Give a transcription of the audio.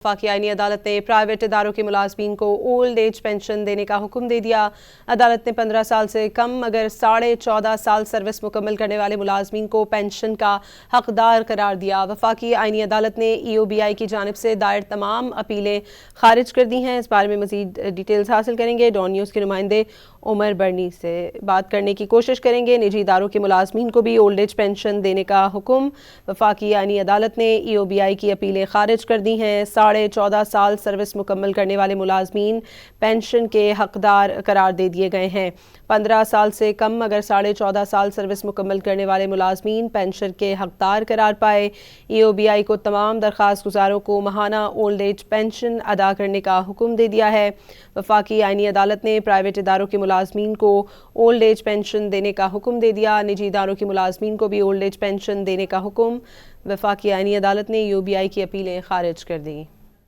वफाकी आईनी अदालत ने प्राइवेट इदारों के मुलाजमीन को ओल्ड एज पेंशन देने का हुक्म दे दिया। अदालत ने 15 साल से कम मगर 14.5 साल सर्विस मुकम्मल करने वाले मुलाजमीन को पेंशन का हकदार करार दिया। वफाकी आईनी अदालत ने EOBI की जानिब से दायर तमाम अपीलें खारिज कर दी हैं। इस बारे में मजीद डिटेल्स हासिल करेंगे। डॉन न्यूज़ के नुमाइंदे उमर बर्नी से बात करने की कोशिश करेंगे। निजी इदारों के मुलाजमीन को भी ओल्ड एज पेंशन देने का हुक्म वफाकी आईनी अदालत ने EOBI की अपीलें खारिज कर दी हैं। 14.5 साल सर्विस मुकम्मल करने वाले मुलाजमीन पेंशन के हकदार करार दे दिए गए हैं। 15 साल से कम मगर 14.5 साल सर्विस मुकम्मल करने वाले मुलाजमीन पेंशन के हकदार करार पाए। EOBI को तमाम दरख्वास्त गुजारों को माहाना ओल्ड एज पेंशन अदा करने का हुक्म दे दिया है। वफाकी आईनी अदालत ने प्राइवेट इदारों के मुलाजमीन को ओल्ड एज पेंशन देने का हुक्म दे दिया। निजी इदारों के मुलाजमीन को भी ओल्ड एज पेंशन देने का हुक्म। वफाकी आईनी अदालत ने EOBI की अपीलें खारिज कर दी।